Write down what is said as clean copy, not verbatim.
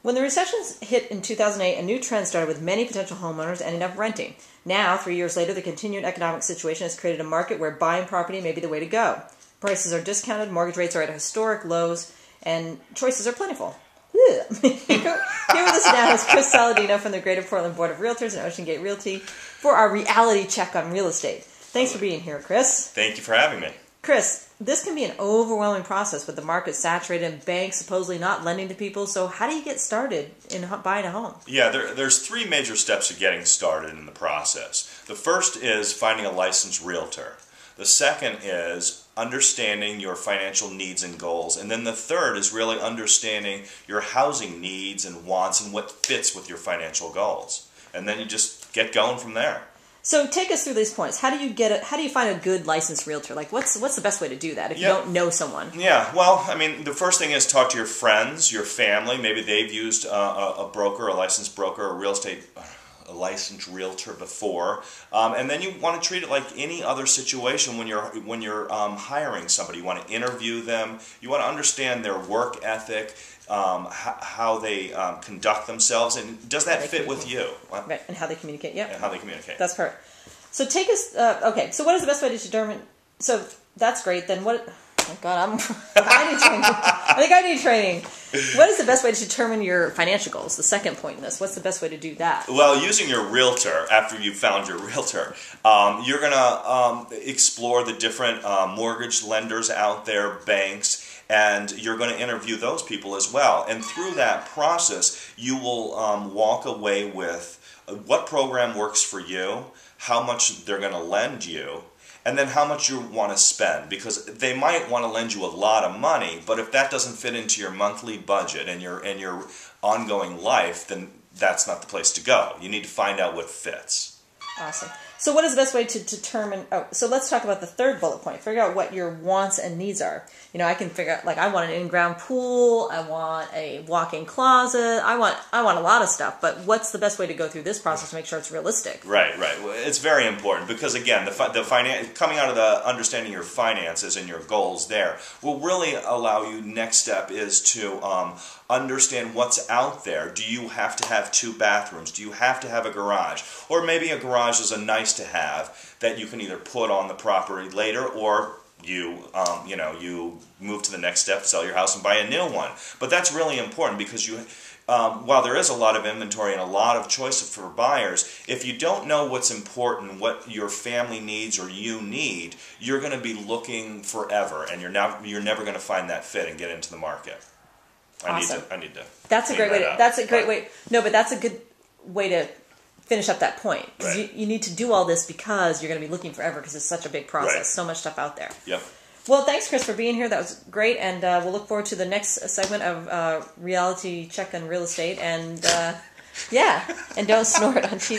When the recession hit in 2008, a new trend started with many potential homeowners ending up renting. Now, 3 years later, the continued economic situation has created a market where buying property may be the way to go. Prices are discounted, mortgage rates are at historic lows, and choices are plentiful. Here with us now is Chris Saladino from the Greater Portland Board of Realtors and Ocean Gate Realty for our reality check on real estate. Thanks for being here, Chris. Thank you for having me. Chris, this can be an overwhelming process with the market saturated and banks supposedly not lending to people. So how do you get started in buying a home? Yeah, there's three major steps to getting started in the process. The first is finding a licensed realtor. The second is understanding your financial needs and goals. And then the third is really understanding your housing needs and wants and what fits with your financial goals. And then you just get going from there. So take us through these points. How do you find a good licensed realtor? Like what's the best way to do that if you don't know someone? Yeah, well, I mean, the first thing is talk to your friends, your family. Maybe they've used a broker, a licensed broker, a licensed realtor before, and then you want to treat it like any other situation when you're hiring somebody. You want to interview them. You want to understand their work ethic, how they conduct themselves, and does that fit with you? Right, and how they communicate. Yeah, and how they communicate. That's perfect. So take us. Okay, so what is the best way to determine? So that's great. Then what? Oh God, I need training. I think I need training. What is the best way to determine your financial goals? The second point in this. What's the best way to do that? Well, using your realtor, after you've found your realtor, you're going to explore the different mortgage lenders out there, banks, and you're going to interview those people as well. And through that process, you will walk away with what program works for you, how much they're going to lend you, and then how much you want to spend, because they might want to lend you a lot of money, but if that doesn't fit into your monthly budget and your ongoing life, then that's not the place to go. You need to find out what fits. Awesome. So what is the best way to determine, so let's talk about the third bullet point. Figure out what your wants and needs are. You know, I can figure out, like, I want an in-ground pool, I want a walk-in closet, I want a lot of stuff, but what's the best way to go through this process to make sure it's realistic? Right. Well, it's very important because, again, coming out of the understanding your finances and your goals there will really allow you, next step is to understand what's out there. Do you have to have 2 bathrooms? Do you have to have a garage? Or maybe a garage is a nice to have that you can either put on the property later, or you move to the next step, sell your house and buy a new one. But that's really important because while there is a lot of inventory and a lot of choice for buyers, if you don't know what's important, what your family needs or you need, you're going to be looking forever, and you're never going to find that fit and get into the market. Awesome. I need to. That's a great way. That's a great way. No, but that's a good way to finish up that point, because you need to do all this because you're going to be looking forever, because it's such a big process, so much stuff out there. Yep. Well, thanks, Chris, for being here. That was great, and we'll look forward to the next segment of Reality Check on Real Estate, and and don't snort on TV.